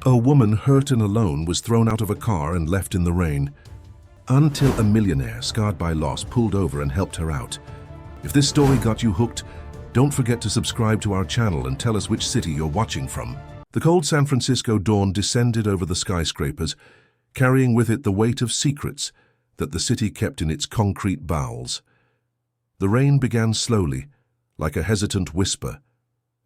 A woman hurt and alone was thrown out of a car and left in the rain, until a millionaire scarred by loss pulled over and helped her out. If this story got you hooked, don't forget to subscribe to our channel and tell us which city you're watching from. The cold San Francisco dawn descended over the skyscrapers, carrying with it the weight of secrets that the city kept in its concrete bowels. The rain began slowly, like a hesitant whisper,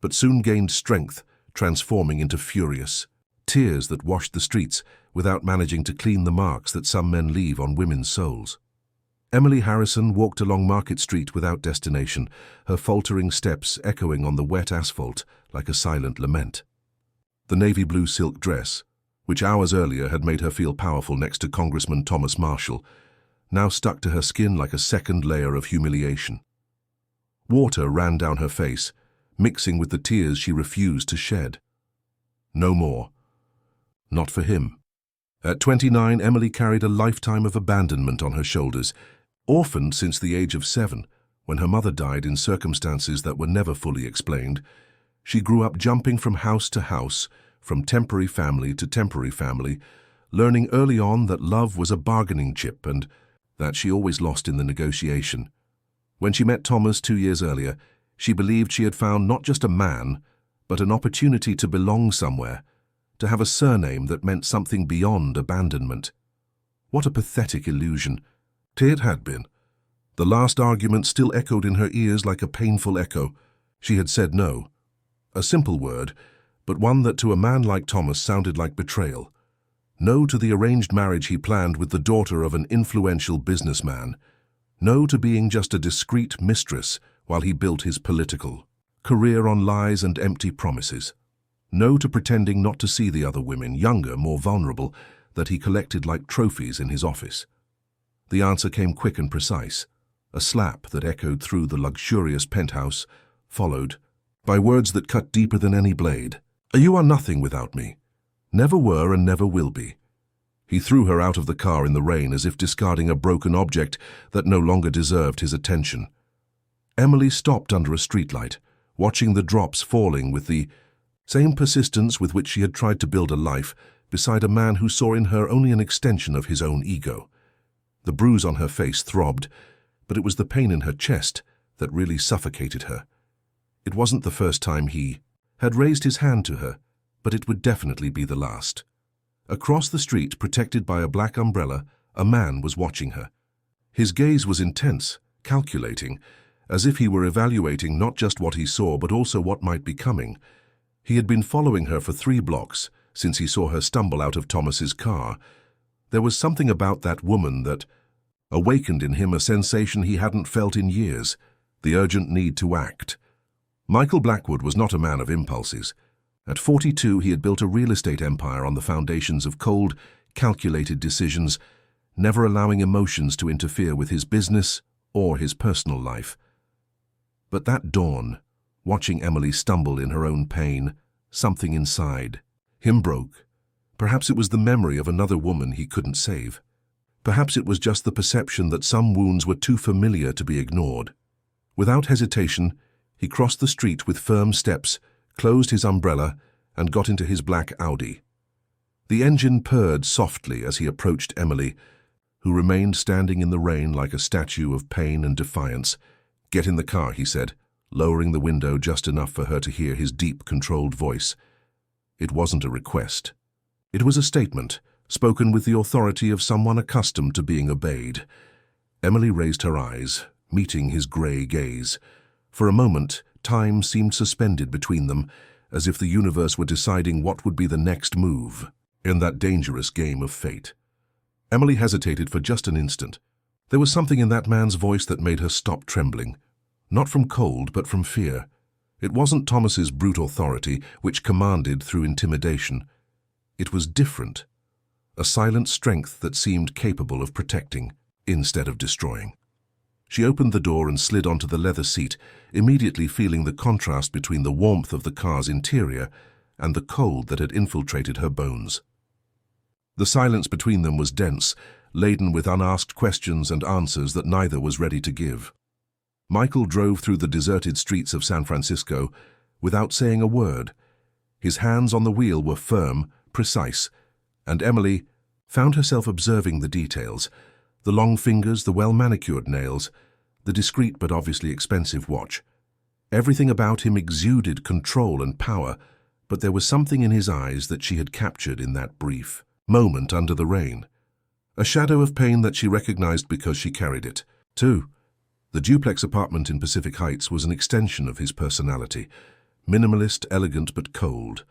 but soon gained strength, transforming into furious tears that washed the streets without managing to clean the marks that some men leave on women's souls. Emily Harrison walked along Market Street without destination, her faltering steps echoing on the wet asphalt like a silent lament. The navy blue silk dress, which hours earlier had made her feel powerful next to Congressman Thomas Marshall, now stuck to her skin like a second layer of humiliation. Water ran down her face, mixing with the tears she refused to shed. No more. Not for him. At 29, Emily carried a lifetime of abandonment on her shoulders, orphaned since the age of 7, when her mother died in circumstances that were never fully explained. She grew up jumping from house to house, from temporary family to temporary family, learning early on that love was a bargaining chip and that she always lost in the negotiation. When she met Thomas 2 years earlier, she believed she had found not just a man, but an opportunity to belong somewhere, to have a surname that meant something beyond abandonment. What a pathetic illusion. It had been. The last argument still echoed in her ears like a painful echo. She had said no. A simple word, but one that to a man like Thomas sounded like betrayal. No to the arranged marriage he planned with the daughter of an influential businessman. No to being just a discreet mistress while he built his political career on lies and empty promises. No to pretending not to see the other women, younger, more vulnerable, that he collected like trophies in his office. The answer came quick and precise, a slap that echoed through the luxurious penthouse, followed by words that cut deeper than any blade. You are nothing without me. Never were and never will be. He threw her out of the car in the rain as if discarding a broken object that no longer deserved his attention. Emily stopped under a streetlight, watching the drops falling with the same persistence with which she had tried to build a life beside a man who saw in her only an extension of his own ego. The bruise on her face throbbed, but it was the pain in her chest that really suffocated her. It wasn't the first time he had raised his hand to her, but it would definitely be the last. Across the street, protected by a black umbrella, a man was watching her. His gaze was intense, calculating, as if he were evaluating not just what he saw but also what might be coming. He had been following her for 3 blocks since he saw her stumble out of Thomas's car. There was something about that woman that awakened in him a sensation he hadn't felt in years, the urgent need to act. Michael Blackwood was not a man of impulses. At 42, he had built a real estate empire on the foundations of cold, calculated decisions, never allowing emotions to interfere with his business or his personal life. But that dawn, watching Emily stumble in her own pain, something inside him broke. Perhaps it was the memory of another woman he couldn't save. Perhaps it was just the perception that some wounds were too familiar to be ignored. Without hesitation, he crossed the street with firm steps, closed his umbrella, and got into his black Audi. The engine purred softly as he approached Emily, who remained standing in the rain like a statue of pain and defiance. "Get in the car," he said, lowering the window just enough for her to hear his deep, controlled voice. It wasn't a request. It was a statement, spoken with the authority of someone accustomed to being obeyed. Emily raised her eyes, meeting his grey gaze. For a moment, time seemed suspended between them, as if the universe were deciding what would be the next move in that dangerous game of fate. Emily hesitated for just an instant. There was something in that man's voice that made her stop trembling, not from cold but from fear. It wasn't Thomas's brute authority, which commanded through intimidation. It was different, a silent strength that seemed capable of protecting instead of destroying. She opened the door and slid onto the leather seat, immediately feeling the contrast between the warmth of the car's interior and the cold that had infiltrated her bones. The silence between them was dense, laden with unasked questions and answers that neither was ready to give. Michael drove through the deserted streets of San Francisco without saying a word. His hands on the wheel were firm, precise, and Emily found herself observing the details: the long fingers, the well-manicured nails, the discreet but obviously expensive watch. Everything about him exuded control and power, but there was something in his eyes that she had captured in that brief moment under the rain. A shadow of pain that she recognized because she carried it, too. The duplex apartment in Pacific Heights was an extension of his personality. Minimalist, elegant but cold.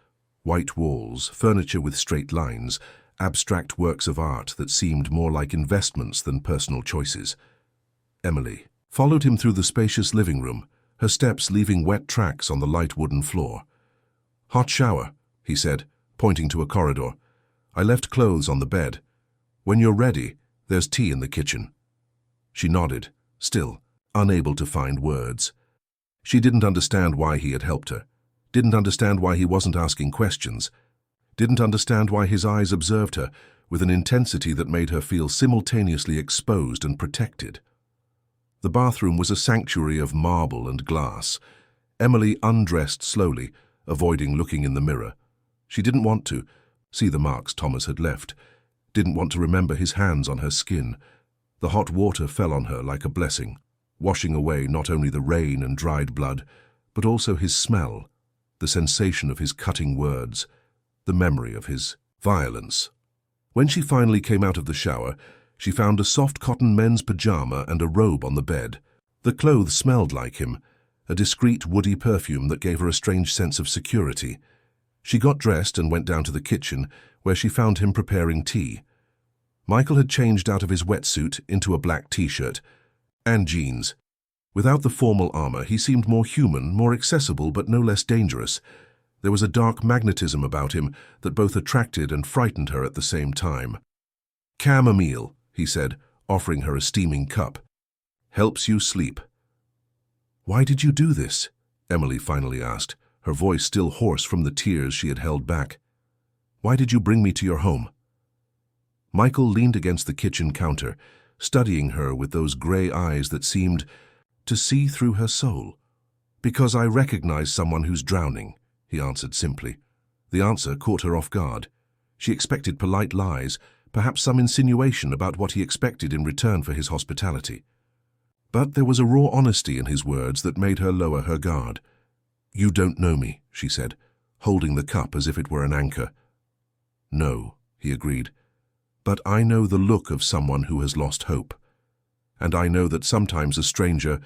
White walls, furniture with straight lines, abstract works of art that seemed more like investments than personal choices. Emily followed him through the spacious living room, her steps leaving wet tracks on the light wooden floor. "Hot shower," he said, pointing to a corridor. "I left clothes on the bed. When you're ready, there's tea in the kitchen." She nodded, still unable to find words. She didn't understand why he had helped her, didn't understand why he wasn't asking questions, didn't understand why his eyes observed her with an intensity that made her feel simultaneously exposed and protected. The bathroom was a sanctuary of marble and glass. Emily undressed slowly, avoiding looking in the mirror. She didn't want to see the marks Thomas had left, didn't want to remember his hands on her skin. The hot water fell on her like a blessing, washing away not only the rain and dried blood, but also his smell, the sensation of his cutting words, the memory of his violence. When she finally came out of the shower, she found a soft cotton men's pajama and a robe on the bed. The clothes smelled like him, a discreet woody perfume that gave her a strange sense of security. She got dressed and went down to the kitchen, where she found him preparing tea. Michael had changed out of his wetsuit into a black t-shirt and jeans. Without the formal armor, he seemed more human, more accessible, but no less dangerous. There was a dark magnetism about him that both attracted and frightened her at the same time. "Chamomile," he said, offering her a steaming cup. "Helps you sleep." "Why did you do this?" Emily finally asked, her voice still hoarse from the tears she had held back. "Why did you bring me to your home?" Michael leaned against the kitchen counter, studying her with those gray eyes that seemed to see through her soul. "Because I recognize someone who's drowning," he answered simply. The answer caught her off guard. She expected polite lies, perhaps some insinuation about what he expected in return for his hospitality. But there was a raw honesty in his words that made her lower her guard. "You don't know me," she said, holding the cup as if it were an anchor. "No," he agreed, "but I know the look of someone who has lost hope. And I know that sometimes a stranger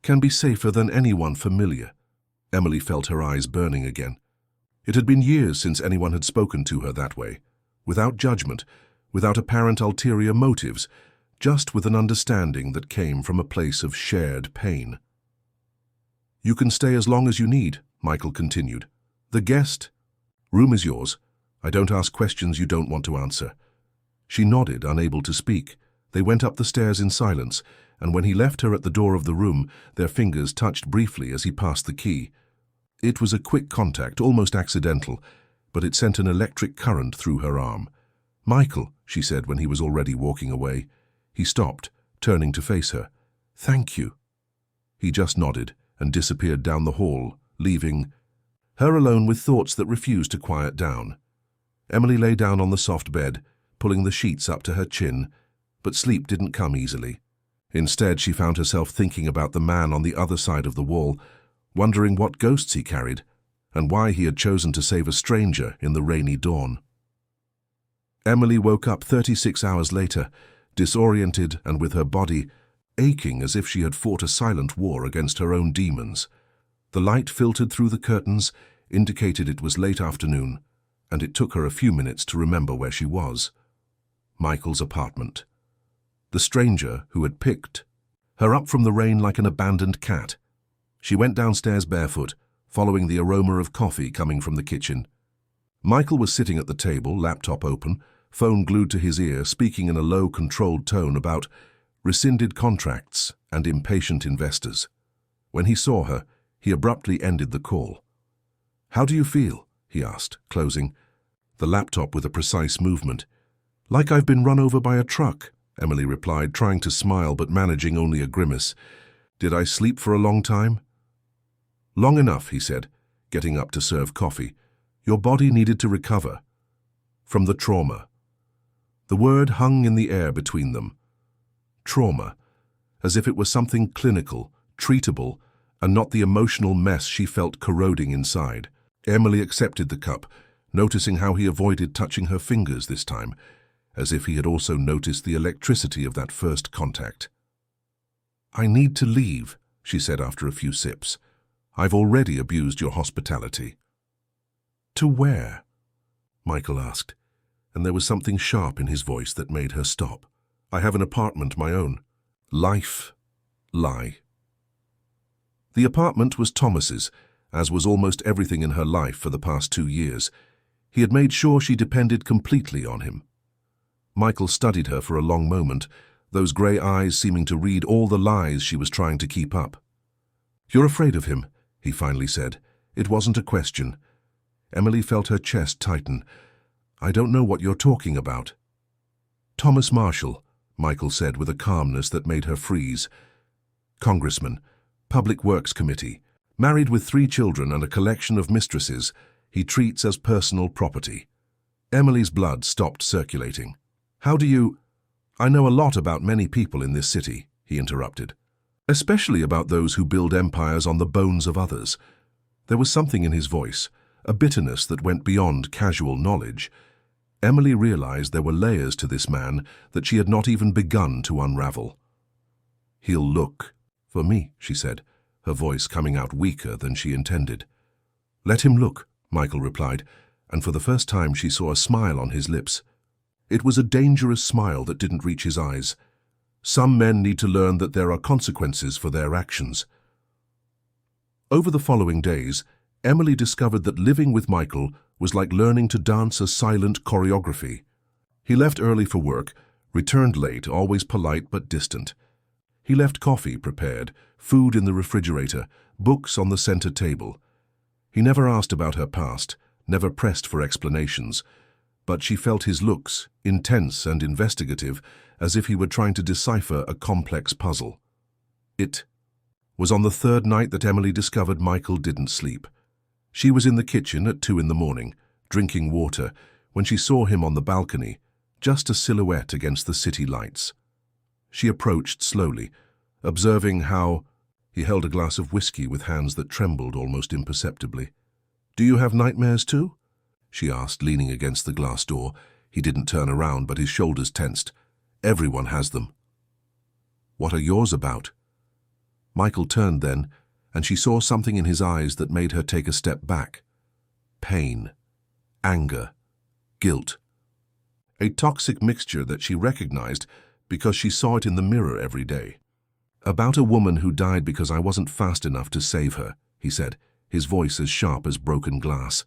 can be safer than anyone familiar." Emily felt her eyes burning again. It had been years since anyone had spoken to her that way, without judgment, without apparent ulterior motives, just with an understanding that came from a place of shared pain. "You can stay as long as you need," Michael continued. "The guest room is yours. I don't ask questions you don't want to answer." She nodded, unable to speak. They went up the stairs in silence, and when he left her at the door of the room, their fingers touched briefly as he passed the key. It was a quick contact, almost accidental, but it sent an electric current through her arm. "Michael," she said when he was already walking away. He stopped, turning to face her. "Thank you." He just nodded and disappeared down the hall, leaving her alone with thoughts that refused to quiet down. Emily lay down on the soft bed, pulling the sheets up to her chin, but sleep didn't come easily. Instead, she found herself thinking about the man on the other side of the wall, wondering what ghosts he carried, and why he had chosen to save a stranger in the rainy dawn. Emily woke up 36 hours later, disoriented and with her body aching as if she had fought a silent war against her own demons. The light filtered through the curtains, indicated it was late afternoon, and it took her a few minutes to remember where she was. Michael's apartment. The stranger who had picked her up from the rain like an abandoned cat. She went downstairs barefoot, following the aroma of coffee coming from the kitchen. Michael was sitting at the table, laptop open, phone glued to his ear, speaking in a low, controlled tone about rescinded contracts and impatient investors. When he saw her, he abruptly ended the call. "How do you feel?" he asked, closing the laptop with a precise movement. "Like I've been run over by a truck," Emily replied, trying to smile but managing only a grimace. "Did I sleep for a long time?" "Long enough," he said, getting up to serve coffee. "Your body needed to recover." from the trauma. The word hung in the air between them. Trauma, as if it were something clinical, treatable, and not the emotional mess she felt corroding inside. Emily accepted the cup, noticing how he avoided touching her fingers this time, as if he had also noticed the electricity of that first contact. "I need to leave," she said after a few sips. "I've already abused your hospitality." "To where?" Michael asked, and there was something sharp in his voice that made her stop. "I have an apartment my own." Life. Lie. The apartment was Thomas's, as was almost everything in her life for the past 2 years. He had made sure she depended completely on him. Michael studied her for a long moment, those grey eyes seeming to read all the lies she was trying to keep up. "You're afraid of him," he finally said. "It wasn't a question." Emily felt her chest tighten. "I don't know what you're talking about." "Thomas Marshall," Michael said with a calmness that made her freeze. "Congressman, Public Works Committee, married with 3 children and a collection of mistresses, he treats as personal property." Emily's blood stopped circulating. "How do you—" "I know a lot about many people in this city," he interrupted. "Especially about those who build empires on the bones of others." There was something in his voice, a bitterness that went beyond casual knowledge. Emily realized there were layers to this man that she had not even begun to unravel. "He'll look for me," she said, her voice coming out weaker than she intended. "Let him look," Michael replied, and for the first time she saw a smile on his lips. It was a dangerous smile that didn't reach his eyes. Some men need to learn that there are consequences for their actions. Over the following days, Emily discovered that living with Michael was like learning to dance a silent choreography. He left early for work, returned late, always polite but distant. He left coffee prepared, food in the refrigerator, books on the center table. He never asked about her past, never pressed for explanations, but she felt his looks, intense and investigative, as if he were trying to decipher a complex puzzle. It was on the 3rd night that Emily discovered Michael didn't sleep. She was in the kitchen at 2 in the morning, drinking water, when she saw him on the balcony, just a silhouette against the city lights. She approached slowly, observing how he held a glass of whiskey with hands that trembled almost imperceptibly. "Do you have nightmares too?" she asked, leaning against the glass door. He didn't turn around, but his shoulders tensed. "Everyone has them." "What are yours about?" Michael turned then, and she saw something in his eyes that made her take a step back. Pain, anger, guilt. A toxic mixture that she recognized because she saw it in the mirror every day. "About a woman who died because I wasn't fast enough to save her," he said, his voice as sharp as broken glass.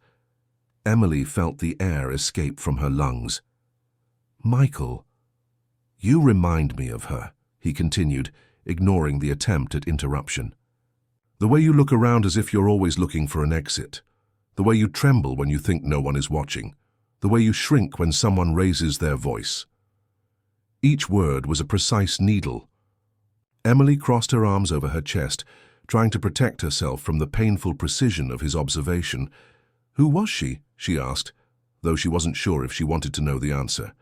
Emily felt the air escape from her lungs. "Michael, you remind me of her," he continued, ignoring the attempt at interruption. "The way you look around as if you're always looking for an exit. The way you tremble when you think no one is watching. The way you shrink when someone raises their voice." Each word was a precise needle. Emily crossed her arms over her chest, trying to protect herself from the painful precision of his observation. "Who was she?" she asked, though she wasn't sure if she wanted to know the answer.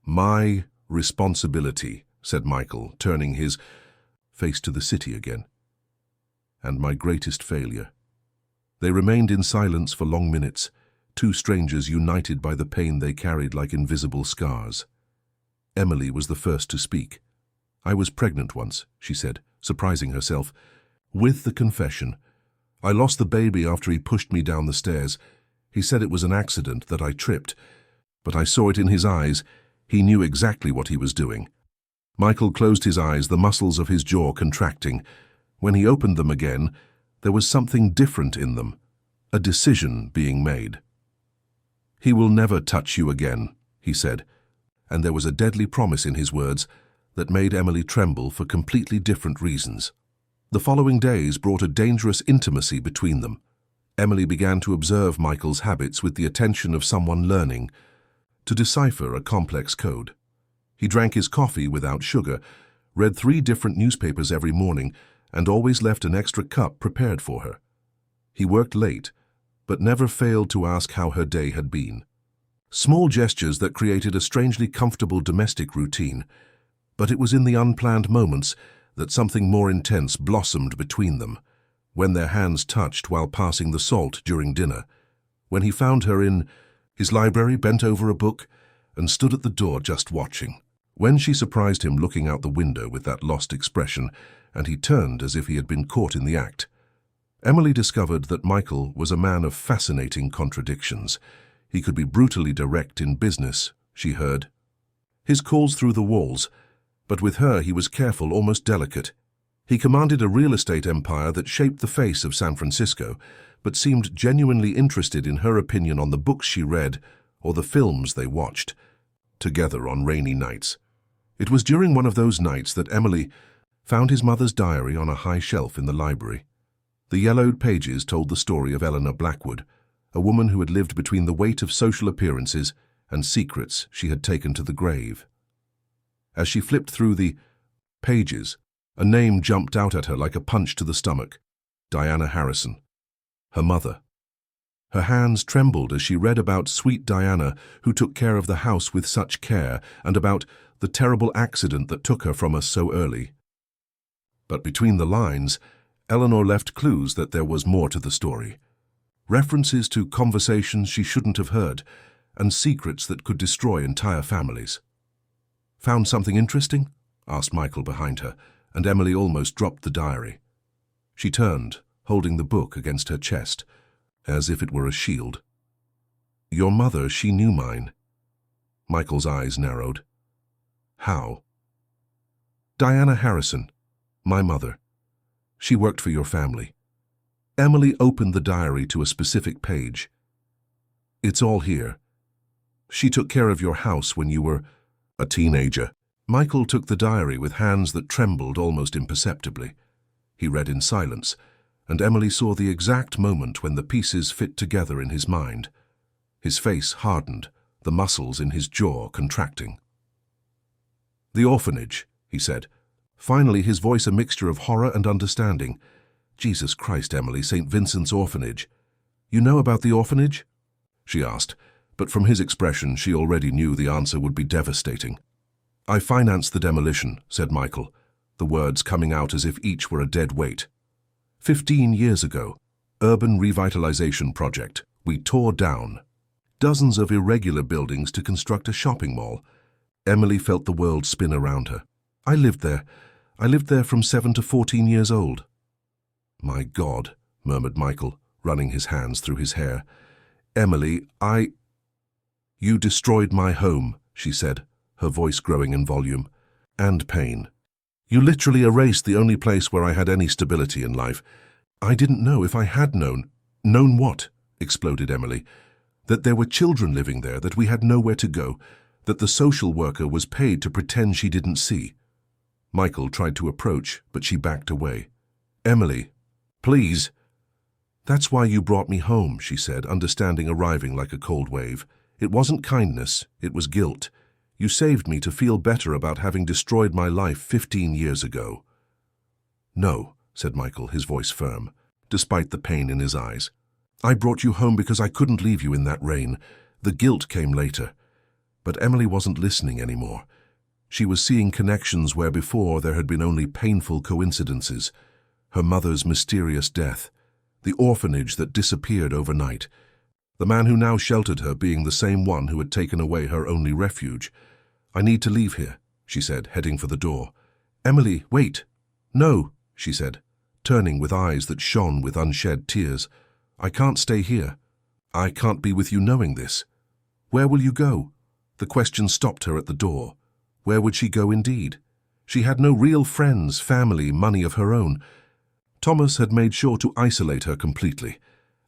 "My responsibility," said Michael, turning his face to the city again. "And my greatest failure." They remained in silence for long minutes, 2 strangers united by the pain they carried like invisible scars. Emily was the first to speak. "I was pregnant once," she said, surprising herself, "with the confession. I lost the baby after he pushed me down the stairs. He said it was an accident, that I tripped, but I saw it in his eyes. He knew exactly what he was doing." Michael closed his eyes, the muscles of his jaw contracting. When he opened them again, there was something different in them, a decision being made. "He will never touch you again," he said, and there was a deadly promise in his words that made Emily tremble for completely different reasons. The following days brought a dangerous intimacy between them. Emily began to observe Michael's habits with the attention of someone learning to decipher a complex code. He drank his coffee without sugar, read 3 different newspapers every morning, and always left an extra cup prepared for her. He worked late, but never failed to ask how her day had been. Small gestures that created a strangely comfortable domestic routine, but it was in the unplanned moments that something more intense blossomed between them, when their hands touched while passing the salt during dinner, when he found her in his library, bent over a book, and stood at the door just watching, when she surprised him looking out the window with that lost expression, and he turned as if he had been caught in the act. Emily discovered that Michael was a man of fascinating contradictions. He could be brutally direct in business, she heard. His calls through the walls, but with her he was careful, almost delicate. He commanded a real estate empire that shaped the face of San Francisco, but seemed genuinely interested in her opinion on the books she read or the films they watched, together on rainy nights. It was during one of those nights that Emily found his mother's diary on a high shelf in the library. The yellowed pages told the story of Eleanor Blackwood, a woman who had lived between the weight of social appearances and secrets she had taken to the grave. As she flipped through the pages, a name jumped out at her like a punch to the stomach: Diana Harrison, her mother. Her hands trembled as she read about sweet Diana, who took care of the house with such care, and about the terrible accident that took her from us so early. But between the lines, Eleanor left clues that there was more to the story. References to conversations she shouldn't have heard, and secrets that could destroy entire families. "Found something interesting?" asked Michael behind her, and Emily almost dropped the diary. She turned, holding the book against her chest, as if it were a shield. "Your mother, she knew mine." Michael's eyes narrowed. "How?" "Diana Harrison, my mother. She worked for your family." Emily opened the diary to a specific page. "It's all here. She took care of your house when you were a teenager." Michael took the diary with hands that trembled almost imperceptibly. He read in silence, and Emily saw the exact moment when the pieces fit together in his mind. His face hardened, the muscles in his jaw contracting. "The orphanage," he said. Finally, his voice a mixture of horror and understanding. "Jesus Christ, Emily, St. Vincent's orphanage. You know about the orphanage?" she asked, but from his expression she already knew the answer would be devastating. "I financed the demolition," said Michael, the words coming out as if each were a dead weight. 15 years ago, urban revitalization project. We tore down dozens of irregular buildings to construct a shopping mall." Emily felt the world spin around her. I lived there from 7 to 14 years old." "My God," murmured Michael, running his hands through his hair. "Emily, You destroyed my home," she said, her voice growing in volume, "and pain. You literally erased the only place where I had any stability in life. I didn't know if I had known." "Known what?" exploded Emily. "That there were children living there, that we had nowhere to go, that the social worker was paid to pretend she didn't see." Michael tried to approach, but she backed away. "Emily, please." "That's why you brought me home," she said, understanding arriving like a cold wave. "It wasn't kindness, it was guilt. You saved me to feel better about having destroyed my life 15 years ago." "No," said Michael, his voice firm, despite the pain in his eyes. "I brought you home because I couldn't leave you in that rain. The guilt came later." But Emily wasn't listening anymore. She was seeing connections where before there had been only painful coincidences. Her mother's mysterious death, the orphanage that disappeared overnight, the man who now sheltered her being the same one who had taken away her only refuge. "I need to leave here," she said, heading for the door. "Emily, wait." "No," she said, turning with eyes that shone with unshed tears. "I can't stay here. I can't be with you knowing this." "Where will you go?" The question stopped her at the door. Where would she go indeed? She had no real friends, family, money of her own. Thomas had made sure to isolate her completely,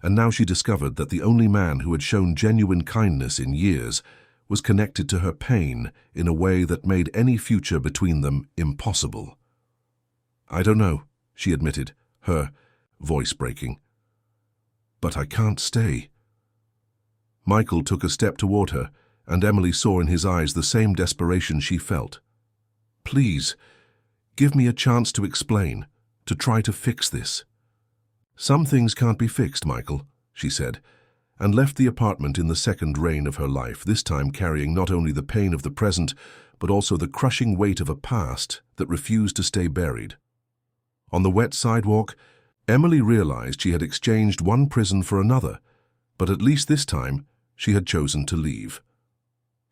and now she discovered that the only man who had shown genuine kindness in years was connected to her pain in a way that made any future between them impossible. "I don't know," she admitted, her voice breaking. "But I can't stay." Michael took a step toward her, and Emily saw in his eyes the same desperation she felt. "Please, give me a chance to explain, to try to fix this." "Some things can't be fixed, Michael," she said, and left the apartment in the second reign of her life, this time carrying not only the pain of the present, but also the crushing weight of a past that refused to stay buried. On the wet sidewalk, Emily realized she had exchanged one prison for another, but at least this time she had chosen to leave.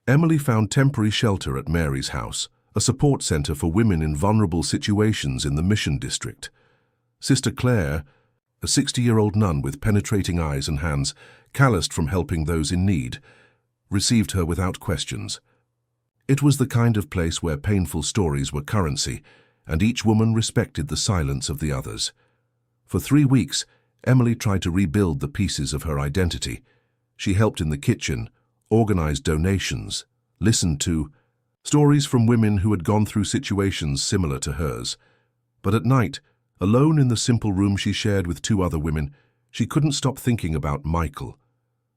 Emily found temporary shelter at Mary's house, a support center for women in vulnerable situations in the Mission District. Sister Claire, a 60-year-old nun with penetrating eyes and hands, calloused from helping those in need, received her without questions. It was the kind of place where painful stories were currency, and each woman respected the silence of the others. For 3 weeks, Emily tried to rebuild the pieces of her identity. She helped in the kitchen, organized donations, listened to stories from women who had gone through situations similar to hers. But at night, alone in the simple room she shared with 2 other women, she couldn't stop thinking about Michael.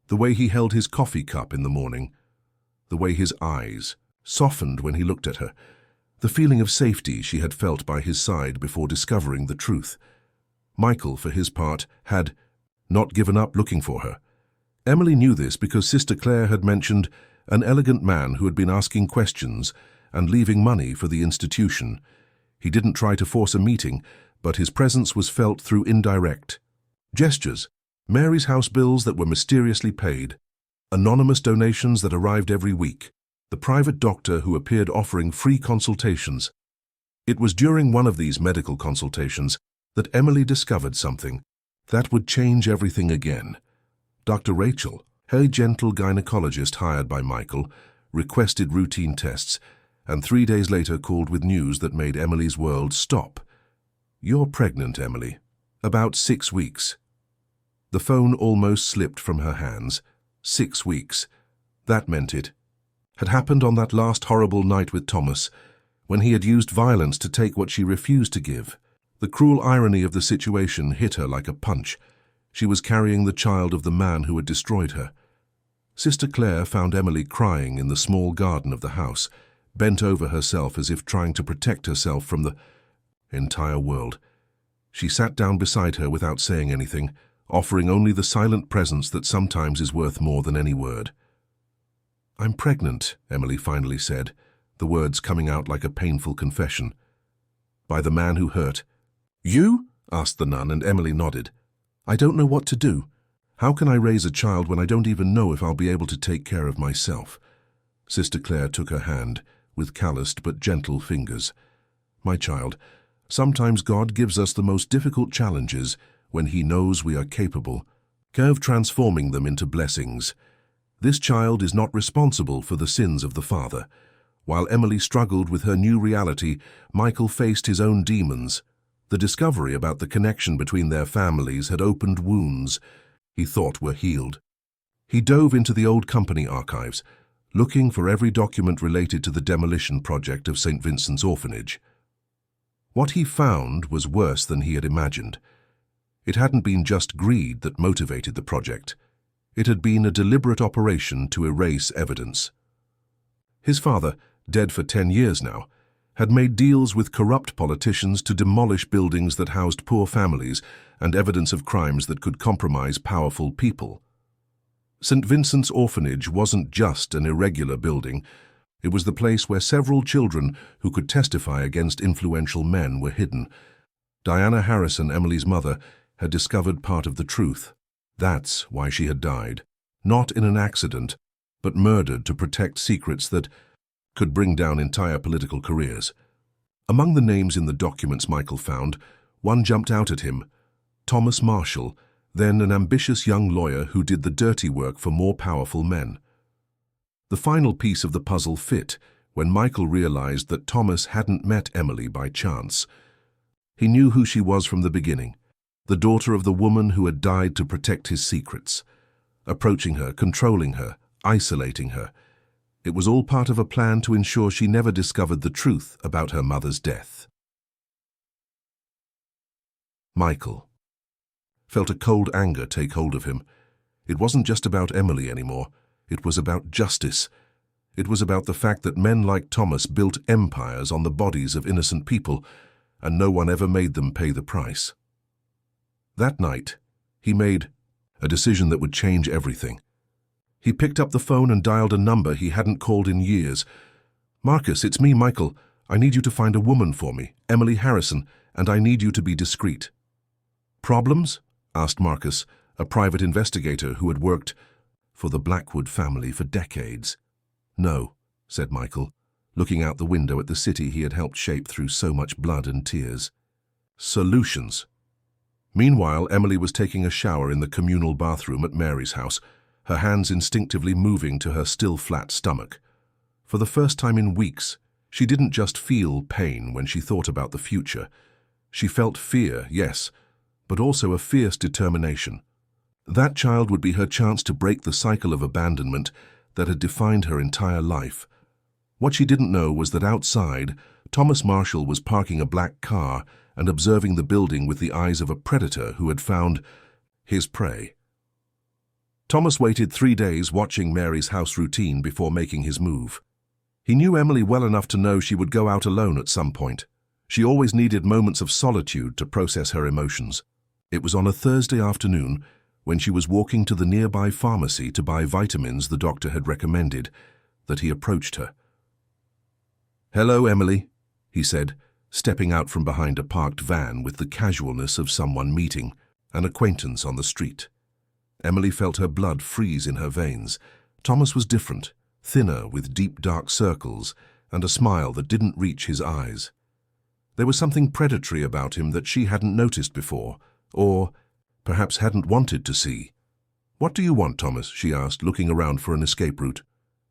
The way he held his coffee cup in the morning, the way his eyes softened when he looked at her, the feeling of safety she had felt by his side before discovering the truth. Michael, for his part, had not given up looking for her. Emily knew this because Sister Claire had mentioned an elegant man who had been asking questions and leaving money for the institution. He didn't try to force a meeting, but his presence was felt through indirect gestures, Mary's house bills that were mysteriously paid, anonymous donations that arrived every week, the private doctor who appeared offering free consultations. It was during one of these medical consultations that Emily discovered something that would change everything again. Dr. Rachel, a gentle gynecologist hired by Michael, requested routine tests, and 3 days later called with news that made Emily's world stop. "You're pregnant, Emily. About 6 weeks." The phone almost slipped from her hands. 6 weeks. That meant it had happened on that last horrible night with Thomas, when he had used violence to take what she refused to give. The cruel irony of the situation hit her like a punch. She was carrying the child of the man who had destroyed her. Sister Claire found Emily crying in the small garden of the house, bent over herself as if trying to protect herself from the entire world. She sat down beside her without saying anything, offering only the silent presence that sometimes is worth more than any word. "I'm pregnant," Emily finally said, the words coming out like a painful confession. "By the man who hurt." "You?" asked the nun, and Emily nodded. "I don't know what to do. How can I raise a child when I don't even know if I'll be able to take care of myself?" Sister Claire took her hand, with calloused but gentle fingers. "My child, sometimes God gives us the most difficult challenges when He knows we are capable of transforming them into blessings. This child is not responsible for the sins of the father." While Emily struggled with her new reality, Michael faced his own demons. The discovery about the connection between their families had opened wounds he thought were healed. He dove into the old company archives, looking for every document related to the demolition project of St. Vincent's orphanage. What he found was worse than he had imagined. It hadn't been just greed that motivated the project. It had been a deliberate operation to erase evidence. His father, dead for 10 years now, had made deals with corrupt politicians to demolish buildings that housed poor families and evidence of crimes that could compromise powerful people. St. Vincent's orphanage wasn't just an irregular building. It was the place where several children who could testify against influential men were hidden. Diana Harrison, Emily's mother, had discovered part of the truth. That's why she had died. Not in an accident, but murdered to protect secrets that could bring down entire political careers. Among the names in the documents Michael found, one jumped out at him: Thomas Marshall, then an ambitious young lawyer who did the dirty work for more powerful men. The final piece of the puzzle fit when Michael realized that Thomas hadn't met Emily by chance. He knew who she was from the beginning, the daughter of the woman who had died to protect his secrets. Approaching her, controlling her, isolating her. It was all part of a plan to ensure she never discovered the truth about her mother's death. Michael felt a cold anger take hold of him. It wasn't just about Emily anymore. It was about justice. It was about the fact that men like Thomas built empires on the bodies of innocent people, and no one ever made them pay the price. That night, he made a decision that would change everything. He picked up the phone and dialed a number he hadn't called in years. "Marcus, it's me, Michael. I need you to find a woman for me, Emily Harrison, and I need you to be discreet." "Problems?" asked Marcus, a private investigator who had worked for the Blackwood family for decades. "No," said Michael, looking out the window at the city he had helped shape through so much blood and tears. "Solutions." Meanwhile, Emily was taking a shower in the communal bathroom at Mary's house, her hands instinctively moving to her still flat stomach. For the first time in weeks, she didn't just feel pain when she thought about the future. She felt fear, yes, but also a fierce determination. That child would be her chance to break the cycle of abandonment that had defined her entire life. What she didn't know was that outside, Thomas Marshall was parking a black car and observing the building with the eyes of a predator who had found his prey. Thomas waited 3 days watching Mary's house routine before making his move. He knew Emily well enough to know she would go out alone at some point. She always needed moments of solitude to process her emotions. It was on a Thursday afternoon, when she was walking to the nearby pharmacy to buy vitamins the doctor had recommended, that he approached her. "Hello, Emily," he said, stepping out from behind a parked van with the casualness of someone meeting an acquaintance on the street. Emily felt her blood freeze in her veins. Thomas was different, thinner with deep dark circles and a smile that didn't reach his eyes. There was something predatory about him that she hadn't noticed before, or perhaps hadn't wanted to see. "What do you want, Thomas?" she asked, looking around for an escape route.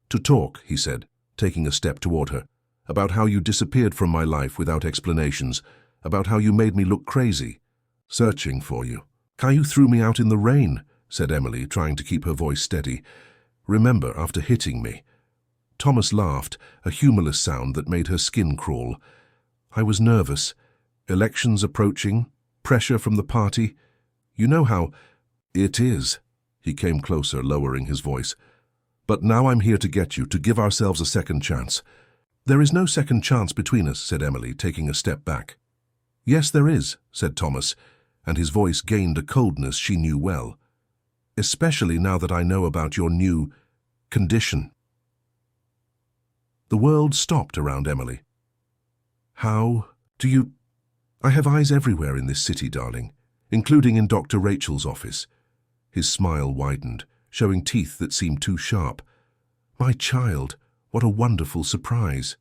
"To talk," he said, taking a step toward her. "About how you disappeared from my life without explanations, about how you made me look crazy, searching for you. How you threw me out in the rain," said Emily, trying to keep her voice steady. "Remember, after hitting me." Thomas laughed, a humorless sound that made her skin crawl. "I was nervous. Elections approaching, pressure from the party. You know how it is." He came closer, lowering his voice. "But now I'm here to get you, to give ourselves a second chance." "There is no second chance between us," said Emily, taking a step back. "Yes, there is," said Thomas, and his voice gained a coldness she knew well. "Especially now that I know about your new condition." The world stopped around Emily. "How do you—" "I have eyes everywhere in this city, darling, including in Dr. Rachel's office." His smile widened, showing teeth that seemed too sharp. "My child, what a wonderful surprise."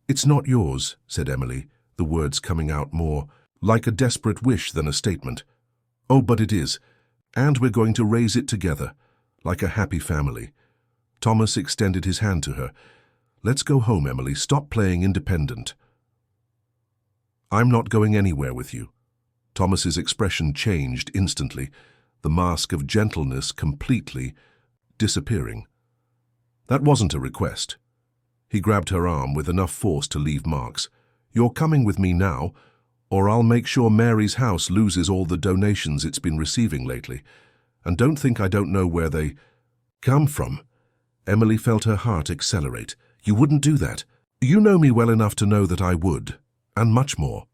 "It's not yours," said Emily, the words coming out more like a desperate wish than a statement. "Oh, but it is. And we're going to raise it together, like a happy family." Thomas extended his hand to her. "Let's go home, Emily. Stop playing independent." "I'm not going anywhere with you." Thomas's expression changed instantly, the mask of gentleness completely disappearing. That wasn't a request. He grabbed her arm with enough force to leave marks. "You're coming with me now, or I'll make sure Mary's house loses all the donations it's been receiving lately. And don't think I don't know where they come from." Emily felt her heart accelerate. "You wouldn't do that. You know me well enough to know that I would, and much more."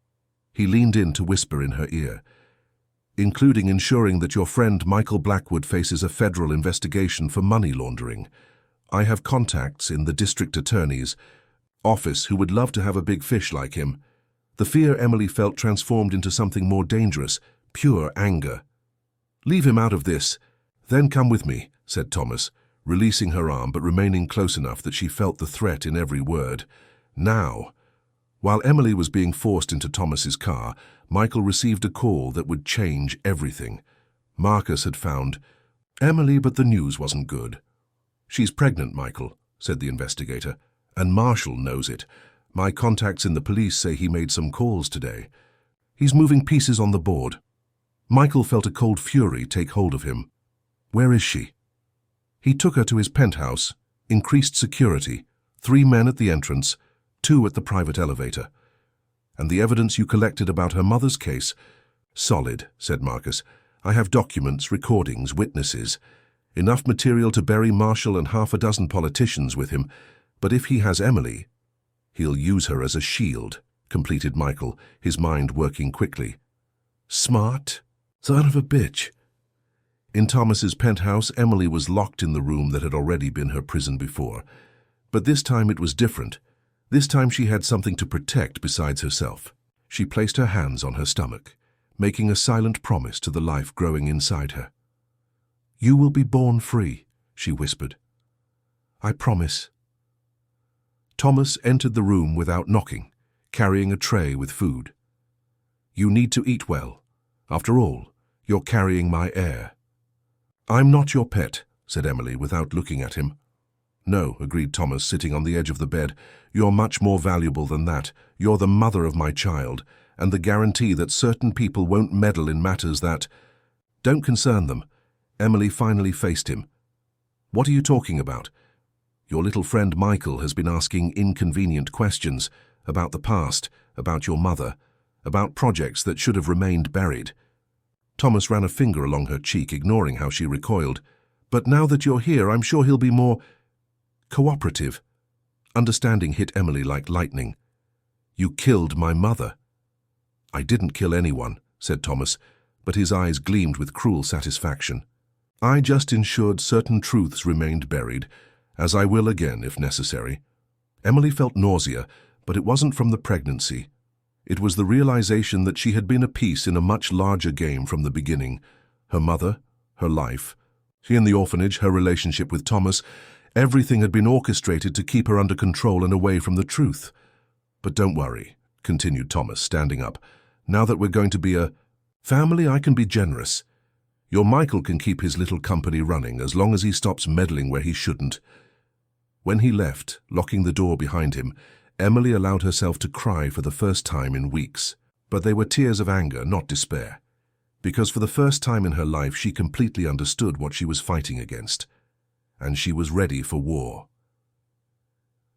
He leaned in to whisper in her ear. "Including ensuring that your friend Michael Blackwood faces a federal investigation for money laundering. I have contacts in the district attorney's office who would love to have a big fish like him." The fear Emily felt transformed into something more dangerous, pure anger. "Leave him out of this, then come with me," said Thomas, releasing her arm but remaining close enough that she felt the threat in every word. Now. While Emily was being forced into Thomas's car, Michael received a call that would change everything. Marcus had found Emily, but the news wasn't good. "She's pregnant, Michael," said the investigator, "and Marshall knows it. My contacts in the police say he made some calls today. He's moving pieces on the board." Michael felt a cold fury take hold of him. "Where is she?" He took her to his penthouse, increased security, 3 men at the entrance, 2 at the private elevator. "And the evidence you collected about her mother's case?" "Solid," said Marcus. "I have documents, recordings, witnesses. Enough material to bury Marshall and half a dozen politicians with him. But if he has Emily, he'll use her as a shield," completed Michael, his mind working quickly. "Smart son of a bitch." In Thomas's penthouse, Emily was locked in the room that had already been her prison before. But this time it was different. This time she had something to protect besides herself. She placed her hands on her stomach, making a silent promise to the life growing inside her. "You will be born free," she whispered. "I promise." Thomas entered the room without knocking, carrying a tray with food. "You need to eat well. After all, you're carrying my heir." "I'm not your pet," said Emily without looking at him. "No," agreed Thomas, sitting on the edge of the bed. "You're much more valuable than that. You're the mother of my child, and the guarantee that certain people won't meddle in matters that don't concern them." Emily finally faced him. "What are you talking about? Your little friend Michael has been asking inconvenient questions about the past, about your mother, about projects that should have remained buried." Thomas ran a finger along her cheek, ignoring how she recoiled. "But now that you're here, I'm sure he'll be more cooperative." Understanding hit Emily like lightning. "You killed my mother." "I didn't kill anyone," said Thomas, but his eyes gleamed with cruel satisfaction. "I just ensured certain truths remained buried, as I will again if necessary." Emily felt nausea, but it wasn't from the pregnancy. It was the realization that she had been a piece in a much larger game from the beginning. Her mother, her life, she in the orphanage, her relationship with Thomas, everything had been orchestrated to keep her under control and away from the truth. "But don't worry," continued Thomas, standing up. "Now that we're going to be a family, I can be generous. Your Michael can keep his little company running as long as he stops meddling where he shouldn't." When he left, locking the door behind him, Emily allowed herself to cry for the first time in weeks. But they were tears of anger, not despair. Because for the first time in her life, she completely understood what she was fighting against. And she was ready for war.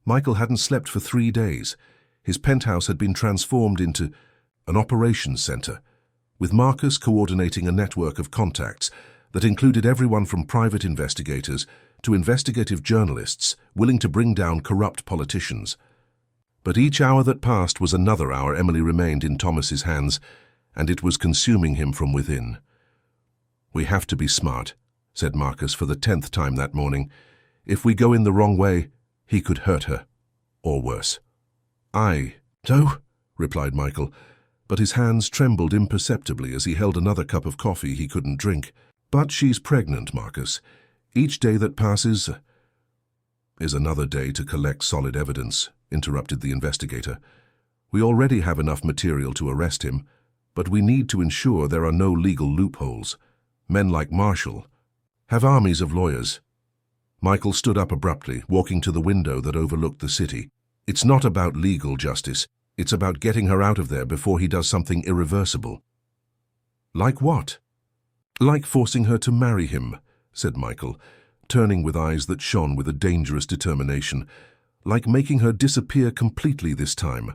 Michael hadn't slept for 3 days. His penthouse had been transformed into an operations center, with Marcus coordinating a network of contacts that included everyone from private investigators to investigative journalists willing to bring down corrupt politicians. But each hour that passed was another hour Emily remained in Thomas's hands, and it was consuming him from within. "We have to be smart," said Marcus for the 10th time that morning. "If we go in the wrong way, he could hurt her, or worse." "I know," replied Michael, but his hands trembled imperceptibly as he held another cup of coffee he couldn't drink. "But she's pregnant, Marcus. Each day that passes is another day to collect solid evidence," interrupted the investigator. "We already have enough material to arrest him, but we need to ensure there are no legal loopholes. Men like Marshall have armies of lawyers." Michael stood up abruptly, walking to the window that overlooked the city. "It's not about legal justice. It's about getting her out of there before he does something irreversible." "Like what?" "Like forcing her to marry him," said Michael, turning with eyes that shone with a dangerous determination. "Like making her disappear completely this time."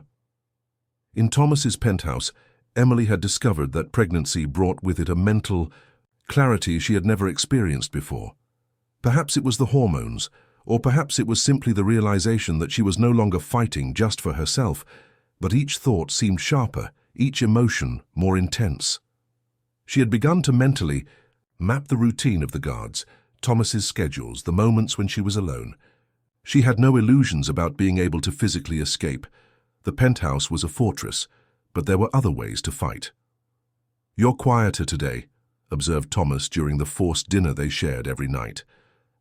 In Thomas's penthouse, Emily had discovered that pregnancy brought with it a mental clarity she had never experienced before. Perhaps it was the hormones, or perhaps it was simply the realization that she was no longer fighting just for herself, but each thought seemed sharper, each emotion more intense. She had begun to mentally map the routine of the guards, Thomas's schedules, the moments when she was alone. She had no illusions about being able to physically escape. The penthouse was a fortress, but there were other ways to fight. "You're quieter today," observed Thomas during the forced dinner they shared every night.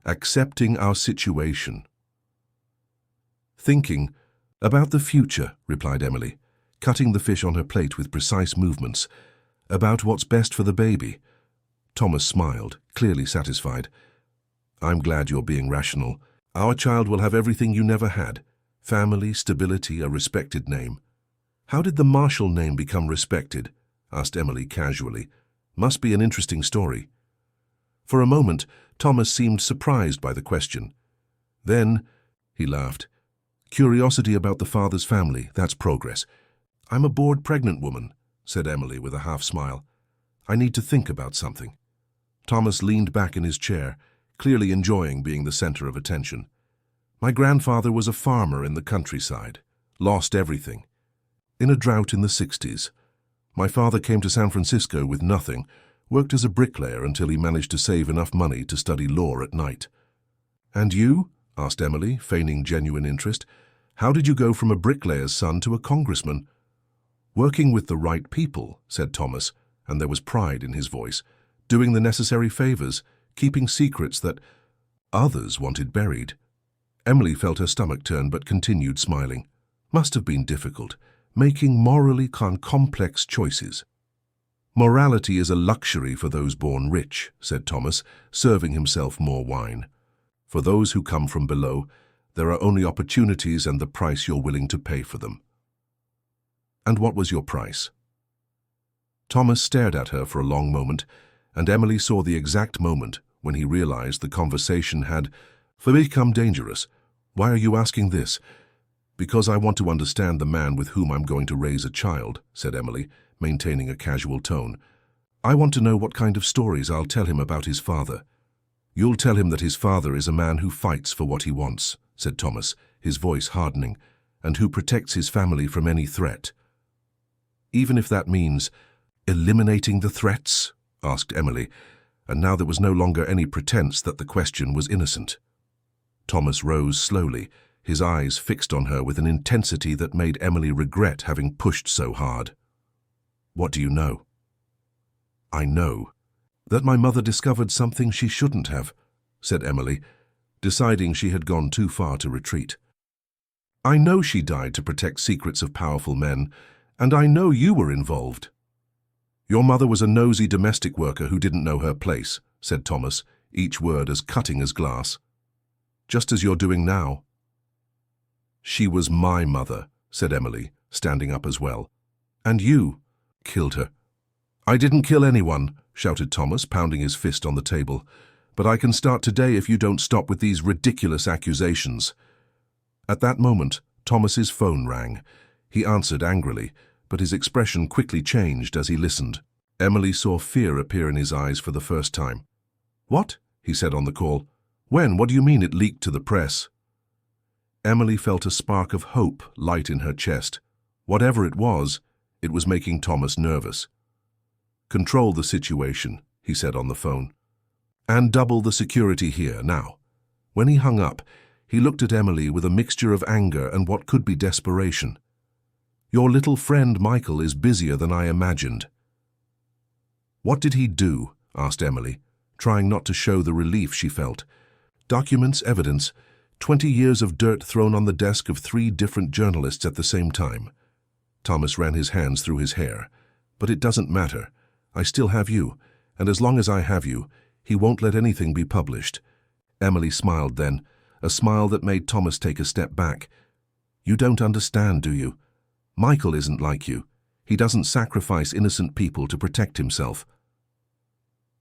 "Accepting our situation." "Thinking about the future," replied Emily, cutting the fish on her plate with precise movements. "About what's best for the baby." Thomas smiled, clearly satisfied. "I'm glad you're being rational. Our child will have everything you never had. Family, stability, a respected name." "How did the Marshall name become respected?" asked Emily casually. "Must be an interesting story." For a moment, Thomas seemed surprised by the question. Then, he laughed. "Curiosity about the father's family, that's progress." "I'm a bored pregnant woman," said Emily with a half-smile. "I need to think about something." Thomas leaned back in his chair, clearly enjoying being the center of attention. "My grandfather was a farmer in the countryside, lost everything. In a drought in the 60s. My father came to San Francisco with nothing, worked as a bricklayer until he managed to save enough money to study law at night. And you? Asked Emily, feigning genuine interest. How did you go from a bricklayer's son to a congressman? Working with the right people, said Thomas, and there was pride in his voice. Doing the necessary favors, keeping secrets that others wanted buried. Emily felt her stomach turn but continued smiling. Must have been difficult, making morally complex choices. Morality is a luxury for those born rich, said Thomas, serving himself more wine. For those who come from below, there are only opportunities and the price you're willing to pay for them. And what was your price? Thomas stared at her for a long moment, and Emily saw the exact moment when he realized the conversation had become dangerous. Why are you asking this? Because I want to understand the man with whom I'm going to raise a child, said Emily, maintaining a casual tone. I want to know what kind of stories I'll tell him about his father. You'll tell him that his father is a man who fights for what he wants, said Thomas, his voice hardening, and who protects his family from any threat. Even if that means eliminating the threats? Asked Emily, and now there was no longer any pretense that the question was innocent. Thomas rose slowly, his eyes fixed on her with an intensity that made Emily regret having pushed so hard. What do you know? I know that my mother discovered something she shouldn't have, said Emily, deciding she had gone too far to retreat. I know she died to protect secrets of powerful men, and I know you were involved. Your mother was a nosy domestic worker who didn't know her place, said Thomas, each word as cutting as glass. Just as you're doing now. She was my mother, said Emily, standing up as well. And you killed her. I didn't kill anyone, shouted Thomas, pounding his fist on the table. But I can start today if you don't stop with these ridiculous accusations. At that moment, Thomas's phone rang. He answered angrily, but his expression quickly changed as he listened. Emily saw fear appear in his eyes for the first time. What? He said on the call. When? What do you mean it leaked to the press? Emily felt a spark of hope light in her chest. Whatever it was making Thomas nervous. Control the situation, he said on the phone. And double the security here now. When he hung up, he looked at Emily with a mixture of anger and what could be desperation. Your little friend Michael is busier than I imagined. What did he do? Asked Emily, trying not to show the relief she felt. Documents, evidence, 20 years of dirt thrown on the desk of 3 different journalists at the same time. Thomas ran his hands through his hair. But it doesn't matter. I still have you, and as long as I have you, he won't let anything be published. Emily smiled then, a smile that made Thomas take a step back. You don't understand, do you? Michael isn't like you. He doesn't sacrifice innocent people to protect himself.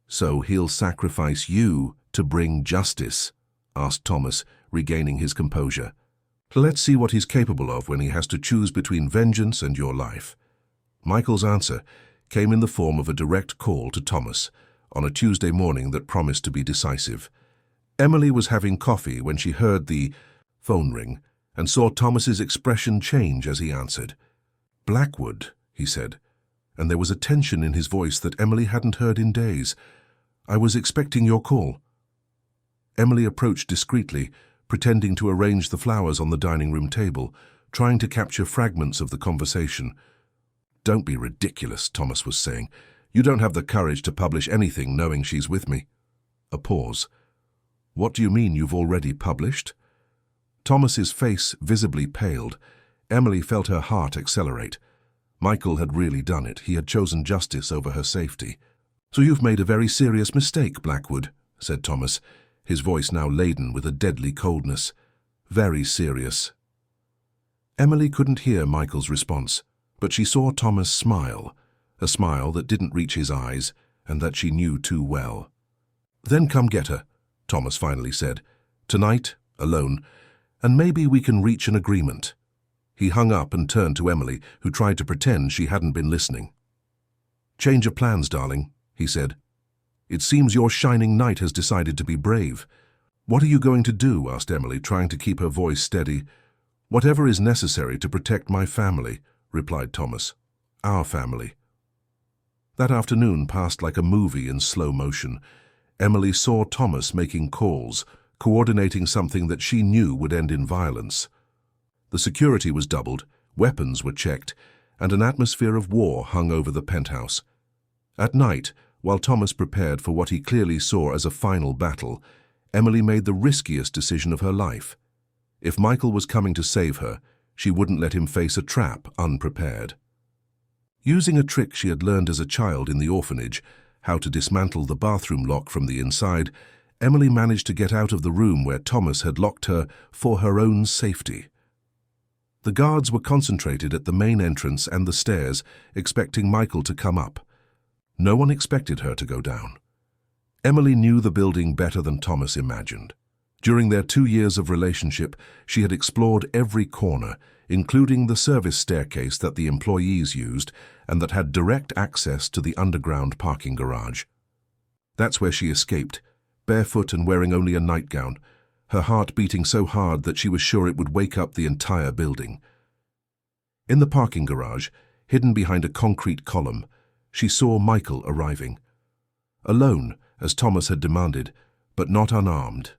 So he'll sacrifice you to bring justice? Asked Thomas, regaining his composure. Let's see what he's capable of when he has to choose between vengeance and your life. Michael's answer came in the form of a direct call to Thomas on a Tuesday morning that promised to be decisive. Emily was having coffee when she heard the phone ring and saw Thomas's expression change as he answered. Blackwood, he said, and there was a tension in his voice that Emily hadn't heard in days. I was expecting your call. Emily approached discreetly, pretending to arrange the flowers on the dining room table, trying to capture fragments of the conversation. Don't be ridiculous, Thomas was saying. You don't have the courage to publish anything knowing she's with me. A pause. What do you mean you've already published? Thomas's face visibly paled. Emily felt her heart accelerate. Michael had really done it. He had chosen justice over her safety. So you've made a very serious mistake, Blackwood, said Thomas, his voice now laden with a deadly coldness. Very serious. Emily couldn't hear Michael's response, but she saw Thomas smile, a smile that didn't reach his eyes and that she knew too well. Then come get her, Thomas finally said. Tonight, alone, and maybe we can reach an agreement. He hung up and turned to Emily, who tried to pretend she hadn't been listening. Change of plans, darling, he said. It seems your shining knight has decided to be brave. What are you going to do? Asked Emily, trying to keep her voice steady. Whatever is necessary to protect my family, replied Thomas. Our family. That afternoon passed like a movie in slow motion. Emily saw Thomas making calls, coordinating something that she knew would end in violence. The security was doubled, weapons were checked, and an atmosphere of war hung over the penthouse. At night, while Thomas prepared for what he clearly saw as a final battle, Emily made the riskiest decision of her life. If Michael was coming to save her, she wouldn't let him face a trap unprepared. Using a trick she had learned as a child in the orphanage, how to dismantle the bathroom lock from the inside, Emily managed to get out of the room where Thomas had locked her for her own safety. The guards were concentrated at the main entrance and the stairs, expecting Michael to come up. No one expected her to go down. Emily knew the building better than Thomas imagined. During their 2 years of relationship, she had explored every corner, including the service staircase that the employees used and that had direct access to the underground parking garage. That's where she escaped, barefoot and wearing only a nightgown, her heart beating so hard that she was sure it would wake up the entire building. In the parking garage, hidden behind a concrete column, she saw Michael arriving. Alone, as Thomas had demanded, but not unarmed.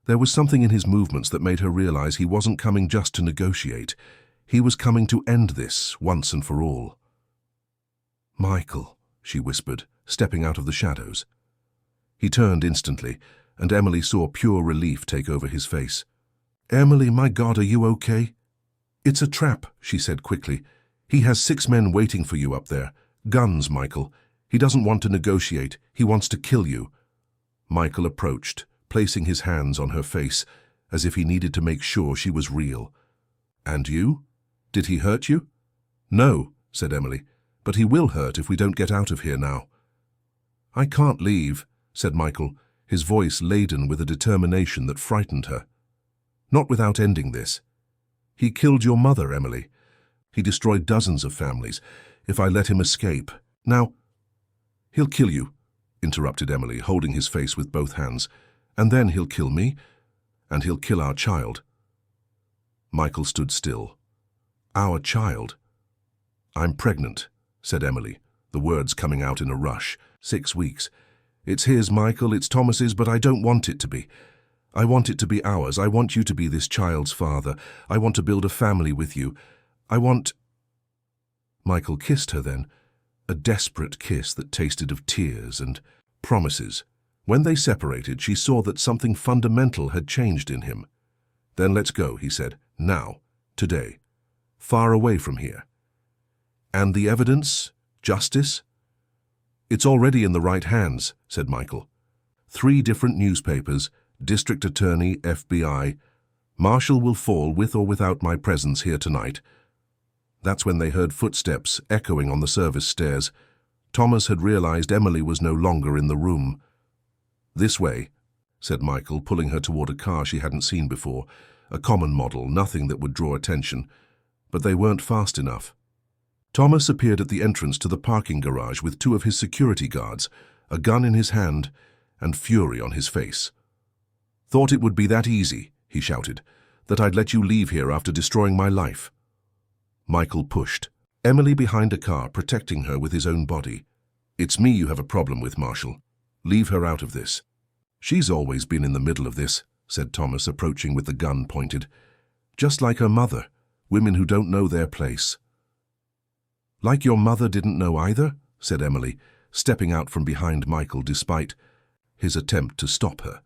There was something in his movements that made her realize he wasn't coming just to negotiate. He was coming to end this once and for all. "Michael," she whispered, stepping out of the shadows. He turned instantly, and Emily saw pure relief take over his face. "Emily, my God, are you okay?" "It's a trap," she said quickly. "He has 6 men waiting for you up there. Guns, Michael. He doesn't want to negotiate. He wants to kill you." Michael approached, placing his hands on her face, as if he needed to make sure she was real. "And you? Did he hurt you?" "No," said Emily, "but he will hurt if we don't get out of here now." "I can't leave," said Michael, his voice laden with a determination that frightened her. "Not without ending this. He killed your mother, Emily. He destroyed dozens of families. If I let him escape, now—" "He'll kill you," interrupted Emily, holding his face with both hands. "And then he'll kill me, and he'll kill our child." Michael stood still. "Our child?" "I'm pregnant," said Emily, the words coming out in a rush. 6 weeks. "It's his, Michael, it's Thomas's, but I don't want it to be. I want it to be ours. I want you to be this child's father. I want to build a family with you. I want—" Michael kissed her then, a desperate kiss that tasted of tears and promises. When they separated, she saw that something fundamental had changed in him. "Then let's go," he said. "Now. Today. Far away from here." "And the evidence? Justice?" "It's already in the right hands," said Michael. 3 different newspapers, district attorney, FBI. Marshall will fall with or without my presence here tonight. That's when they heard footsteps echoing on the service stairs. Thomas had realized Emily was no longer in the room. "This way," said Michael, pulling her toward a car she hadn't seen before, a common model, nothing that would draw attention. But they weren't fast enough. Thomas appeared at the entrance to the parking garage with 2 of his security guards, a gun in his hand and fury on his face. "Thought it would be that easy," he shouted, "that I'd let you leave here after destroying my life." Michael pushed, Emily behind a car, protecting her with his own body. "It's me you have a problem with, Marshall. Leave her out of this." "She's always been in the middle of this," said Thomas, approaching with the gun pointed. "Just like her mother, women who don't know their place." "Like your mother didn't know either?" said Emily, stepping out from behind Michael despite his attempt to stop her.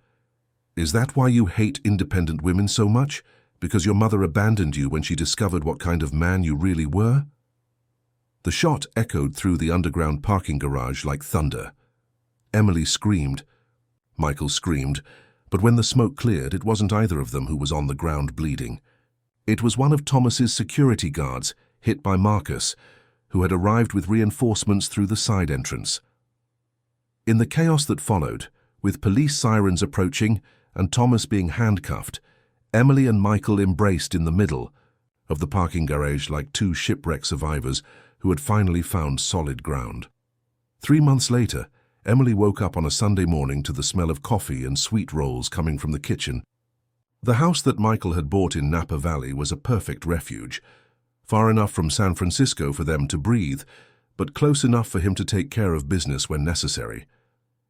"Is that why you hate independent women so much? Because your mother abandoned you when she discovered what kind of man you really were?" The shot echoed through the underground parking garage like thunder. Emily screamed. Michael screamed, but when the smoke cleared, it wasn't either of them who was on the ground bleeding. It was one of Thomas's security guards, hit by Marcus, who had arrived with reinforcements through the side entrance. In the chaos that followed, with police sirens approaching and Thomas being handcuffed, Emily and Michael embraced in the middle of the parking garage like 2 shipwreck survivors who had finally found solid ground. 3 months later, Emily woke up on a Sunday morning to the smell of coffee and sweet rolls coming from the kitchen. The house that Michael had bought in Napa Valley was a perfect refuge, far enough from San Francisco for them to breathe, but close enough for him to take care of business when necessary.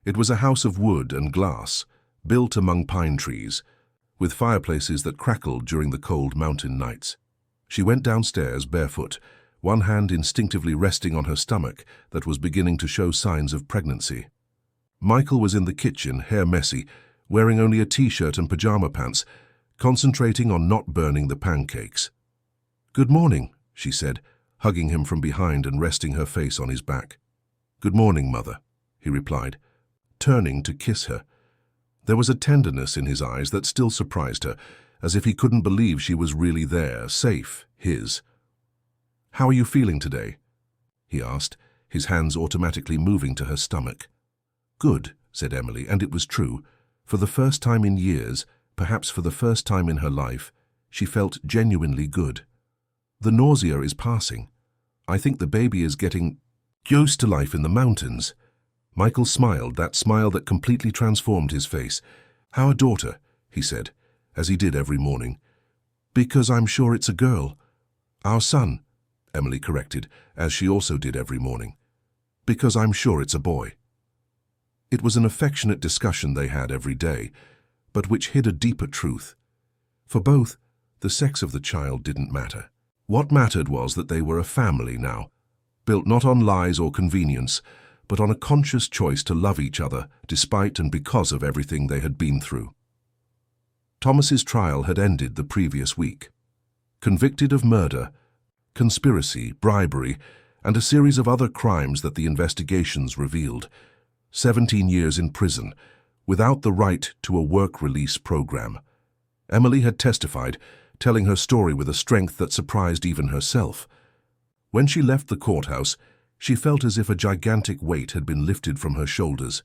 It was a house of wood and glass, built among pine trees, with fireplaces that crackled during the cold mountain nights. She went downstairs barefoot, one hand instinctively resting on her stomach that was beginning to show signs of pregnancy. Michael was in the kitchen, hair messy, wearing only a t-shirt and pajama pants, concentrating on not burning the pancakes. "Good morning," she said, hugging him from behind and resting her face on his back. "Good morning, Mother," he replied, turning to kiss her. There was a tenderness in his eyes that still surprised her, as if he couldn't believe she was really there, safe, his. "How are you feeling today?" he asked, his hands automatically moving to her stomach. "Good," said Emily, and it was true. For the first time in years, perhaps for the first time in her life, she felt genuinely good. "The nausea is passing. I think the baby is getting used to life in the mountains." Michael smiled, that smile that completely transformed his face. "Our daughter," he said, as he did every morning. "Because I'm sure it's a girl." "Our son," Emily corrected, as she also did every morning. "Because I'm sure it's a boy." It was an affectionate discussion they had every day, but which hid a deeper truth. For both, the sex of the child didn't matter. What mattered was that they were a family now, built not on lies or convenience, but on a conscious choice to love each other despite and because of everything they had been through. Thomas's trial had ended the previous week. Convicted of murder, conspiracy, bribery, and a series of other crimes that the investigations revealed. 17 years in prison, without the right to a work release program. Emily had testified, telling her story with a strength that surprised even herself. When she left the courthouse, she felt as if a gigantic weight had been lifted from her shoulders.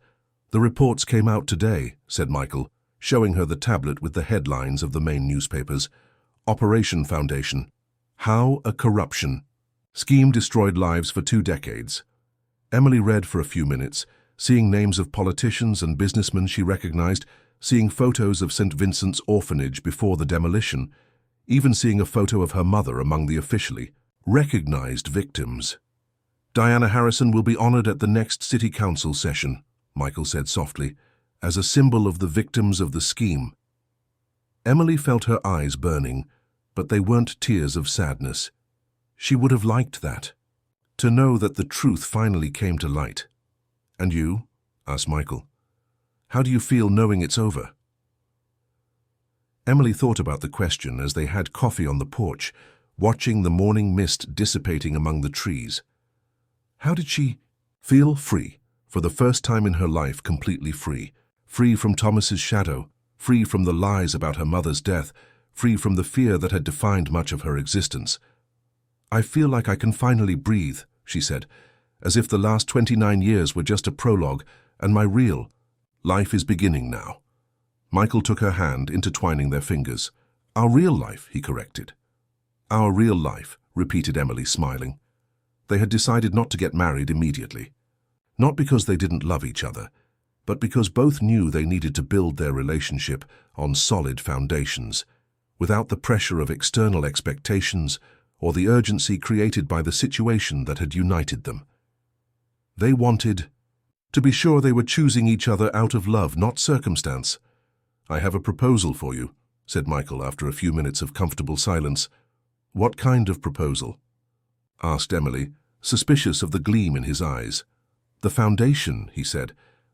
"The reports came out today," said Michael, showing her the tablet with the headlines of the main newspapers. "Operation Foundation. How a corruption scheme destroyed lives for 2 decades." Emily read for a few minutes, seeing names of politicians and businessmen she recognized, seeing photos of St. Vincent's orphanage before the demolition, even seeing a photo of her mother among the officially recognized victims. "Diana Harrison will be honored at the next city council session," Michael said softly, "as a symbol of the victims of the scheme." Emily felt her eyes burning, but they weren't tears of sadness. She would have liked that, to know that the truth finally came to light. "And you?" asked Michael. "How do you feel knowing it's over?" Emily thought about the question as they had coffee on the porch, watching the morning mist dissipating among the trees. How did she feel? Free, for the first time in her life, completely free. Free from Thomas's shadow, free from the lies about her mother's death, free from the fear that had defined much of her existence. "I feel like I can finally breathe," she said, "as if the last 29 years were just a prologue, and my real life is beginning now." Michael took her hand, intertwining their fingers. "Our real life," he corrected. "Our real life," repeated Emily, smiling. They had decided not to get married immediately. Not because they didn't love each other, but because both knew they needed to build their relationship on solid foundations, without the pressure of external expectations or the urgency created by the situation that had united them. They wanted to be sure they were choosing each other out of love, not circumstance. "I have a proposal for you," said Michael after a few minutes of comfortable silence. "What kind of proposal?" asked Emily, suspicious of the gleam in his eyes. "The foundation," he said.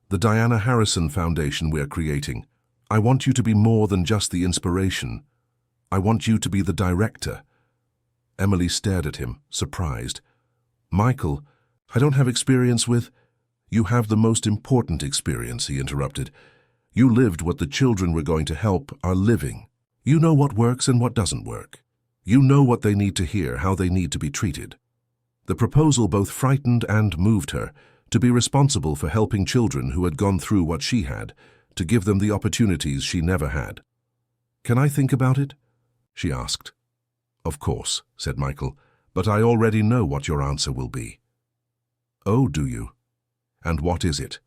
"The Diana Harrison Foundation we're creating. I want you to be more than just the inspiration. I want you to be the director." Emily stared at him, surprised. "Michael, I don't have experience with—" "You have the most important experience," he interrupted. "You lived what the children we're going to help are living. You know what works and what doesn't work. You know what they need to hear, how they need to be treated." The proposal both frightened and moved her, to be responsible for helping children who had gone through what she had, to give them the opportunities she never had. "Can I think about it?" she asked. "Of course," said Michael, "but I already know what your answer will be." "Oh, do you? And what is it?"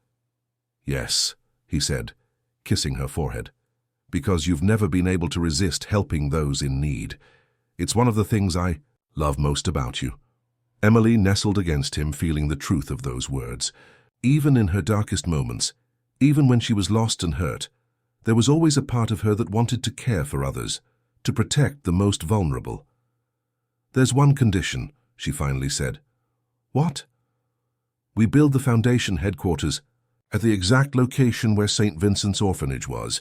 "Yes," he said, kissing her forehead, "because you've never been able to resist helping those in need. It's one of the things I love most about you. Emily nestled against him, feeling the truth of those words. Even in her darkest moments, even when she was lost and hurt, there was always a part of her that wanted to care for others, to protect the most vulnerable. "There's one condition," she finally said. "What?" "We build the foundation headquarters at the exact location where St. Vincent's orphanage was,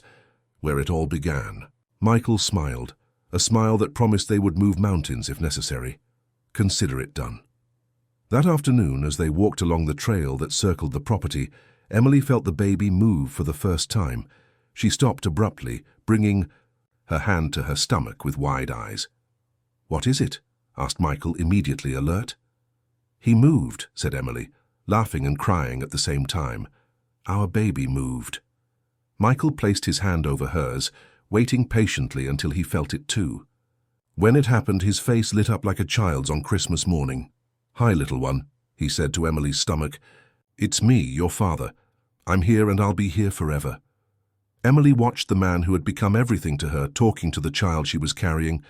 where it all began." Michael smiled, a smile that promised they would move mountains if necessary. Consider it done. That afternoon, as they walked along the trail that circled the property, Emily felt the baby move for the first time. She stopped abruptly, bringing her hand to her stomach with wide eyes. "What is it?" asked Michael, immediately alert. "He moved," said Emily, laughing and crying at the same time. "Our baby moved." Michael placed his hand over hers, waiting patiently until he felt it too. When it happened, his face lit up like a child's on Christmas morning. "Hi, little one," he said to Emily's stomach. "It's me, your father. I'm here and I'll be here forever." Emily watched the man who had become everything to her talking to the child she was carrying,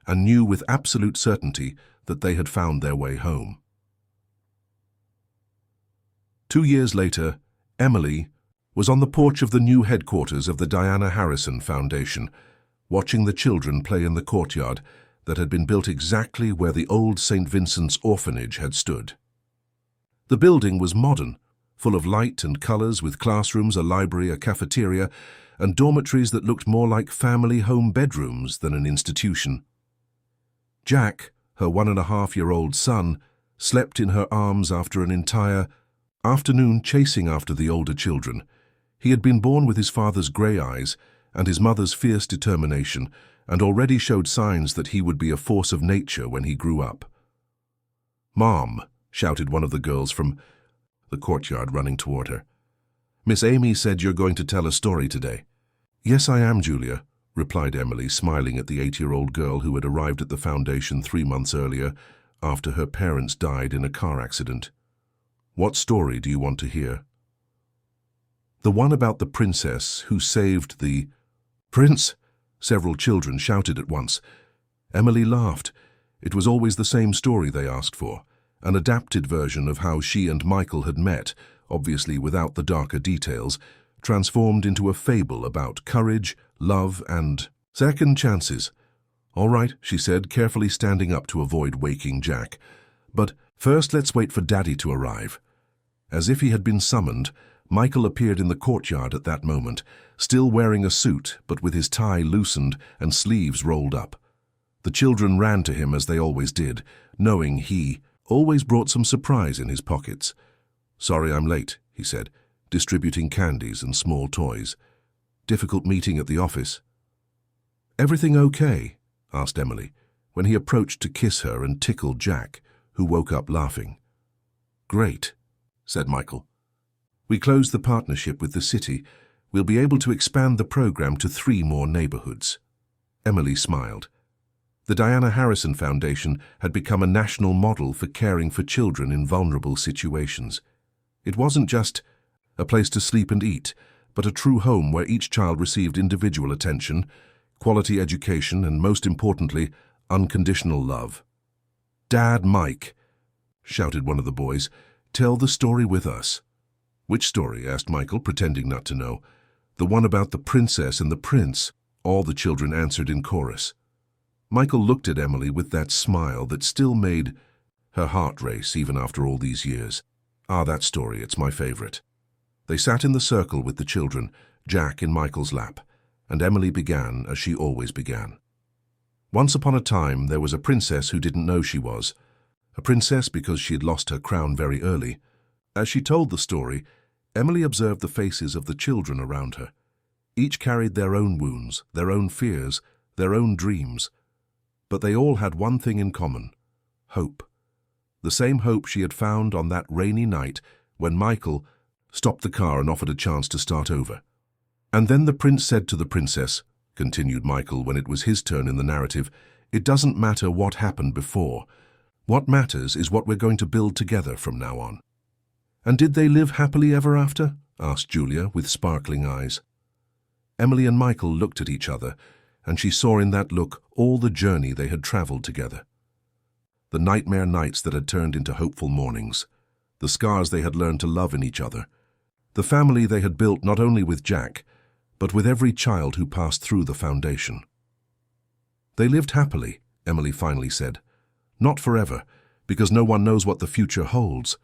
and knew with absolute certainty that they had found their way home. 2 years later, Emily was on the porch of the new headquarters of the Diana Harrison Foundation, watching the children play in the courtyard that had been built exactly where the old St. Vincent's orphanage had stood. The building was modern, full of light and colors, with classrooms, a library, a cafeteria, and dormitories that looked more like family home bedrooms than an institution. Jack, her 1.5-year-old son, slept in her arms after an entire afternoon chasing after the older children. He had been born with his father's grey eyes and his mother's fierce determination, and already showed signs that he would be a force of nature when he grew up. "Mom," shouted one of the girls from the courtyard, running toward her. "Miss Amy said you're going to tell a story today." "Yes, I am, Julia," replied Emily, smiling at the 8-year-old girl who had arrived at the foundation 3 months earlier after her parents died in a car accident. "What story do you want to hear?" "The one about the princess who saved the—" "Prince?" Several children shouted at once. Emily laughed. It was always the same story they asked for, an adapted version of how she and Michael had met, obviously without the darker details, transformed into a fable about courage, love, and second chances. "All right," she said, carefully standing up to avoid waking Jack. "But first let's wait for Daddy to arrive." As if he had been summoned, Michael appeared in the courtyard at that moment, still wearing a suit but with his tie loosened and sleeves rolled up. The children ran to him as they always did, knowing he always brought some surprise in his pockets. "Sorry I'm late," he said, distributing candies and small toys. "Difficult meeting at the office." "Everything okay?" asked Emily, when he approached to kiss her and tickle Jack, who woke up laughing. "Great," said Michael. "We closed the partnership with the city. We'll be able to expand the program to 3 more neighborhoods." Emily smiled. The Diana Harrison Foundation had become a national model for caring for children in vulnerable situations. It wasn't just a place to sleep and eat, but a true home where each child received individual attention, quality education, and most importantly, unconditional love. "Dad, Mike," shouted one of the boys, "tell the story with us." "Which story?" asked Michael, pretending not to know. "The one about the princess and the prince," all the children answered in chorus. Michael looked at Emily with that smile that still made her heart race even after all these years. "Ah, that story, it's my favorite." They sat in the circle with the children, Jack in Michael's lap, and Emily began as she always began. "Once upon a time, there was a princess who didn't know she was. A princess because she had lost her crown very early. As she told the story, Emily observed the faces of the children around her. Each carried their own wounds, their own fears, their own dreams. But they all had one thing in common: hope. The same hope she had found on that rainy night when Michael stopped the car and offered a chance to start over. "And then the prince said to the princess," continued Michael when it was his turn in the narrative, "it doesn't matter what happened before. What matters is what we're going to build together from now on." "And did they live happily ever after?" asked Julia with sparkling eyes. Emily and Michael looked at each other, and she saw in that look all the journey they had traveled together. the nightmare nights that had turned into hopeful mornings, the scars they had learned to love in each other, the family they had built not only with Jack, but with every child who passed through the foundation. They lived happily, Emily finally said. Not forever, because no one knows what the future holds,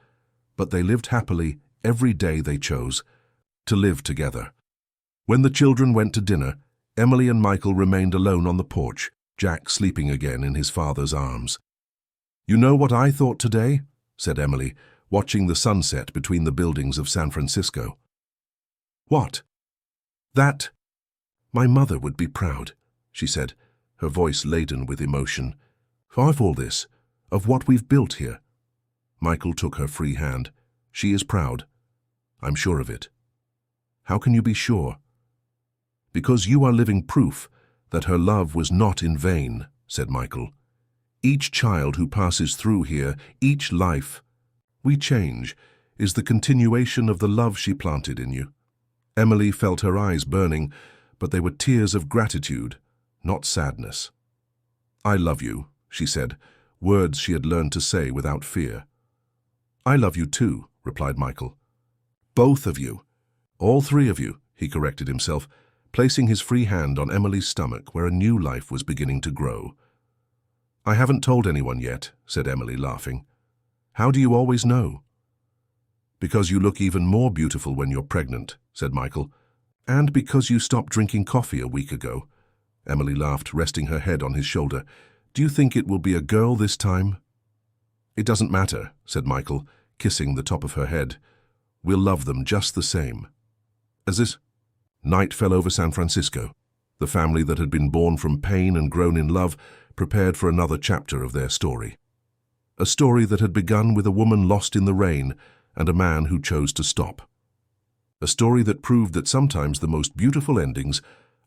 but they lived happily every day they chose to live together. When the children went to dinner, Emily and Michael remained alone on the porch, Jack sleeping again in his father's arms. "You know what I thought today?" said Emily, watching the sunset between the buildings of San Francisco. "What?" "That my mother would be proud," she said, her voice laden with emotion. "Of all this, of what we've built here." Michael took her free hand. "She is proud. I'm sure of it." "How can you be sure?" "Because you are living proof that her love was not in vain," said Michael. "Each child who passes through here, each life we change, is the continuation of the love she planted in you." Emily felt her eyes burning, but they were tears of gratitude, not sadness. "I love you," she said, words she had learned to say without fear. "I love you too," replied Michael. "Both of you. All three of you," he corrected himself, placing his free hand on Emily's stomach where a new life was beginning to grow. "I haven't told anyone yet," said Emily, laughing. "How do you always know?" "Because you look even more beautiful when you're pregnant," said Michael. "And because you stopped drinking coffee a week ago." Emily laughed, resting her head on his shoulder. "Do you think it will be a girl this time?" "It doesn't matter," said Michael, kissing the top of her head. "We'll love them just the same." As this night fell over San Francisco, the family that had been born from pain and grown in love prepared for another chapter of their story. A story that had begun with a woman lost in the rain and a man who chose to stop. A story that proved that sometimes the most beautiful endings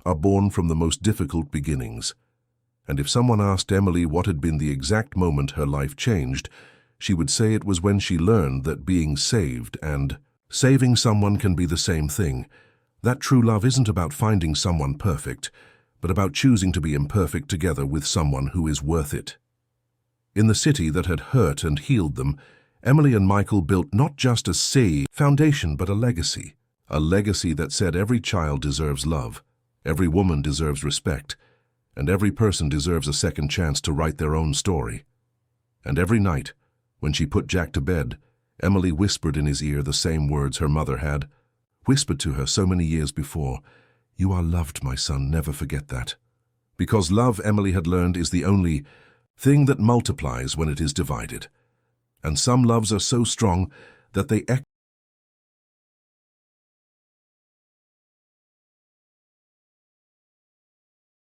are born from the most difficult beginnings. And if someone asked Emily what had been the exact moment her life changed, she would say it was when she learned that being saved and saving someone can be the same thing. That true love isn't about finding someone perfect, but about choosing to be imperfect together with someone who is worth it. In the city that had hurt and healed them, Emily and Michael built not just a safe foundation, but a legacy that said every child deserves love, every woman deserves respect, and every person deserves a second chance to write their own story. And every night, when she put Jack to bed, Emily whispered in his ear the same words her mother had whispered to her so many years before. "You are loved, my son, never forget that." Because love, Emily had learned, is the only thing that multiplies when it is divided. And some loves are so strong that they echo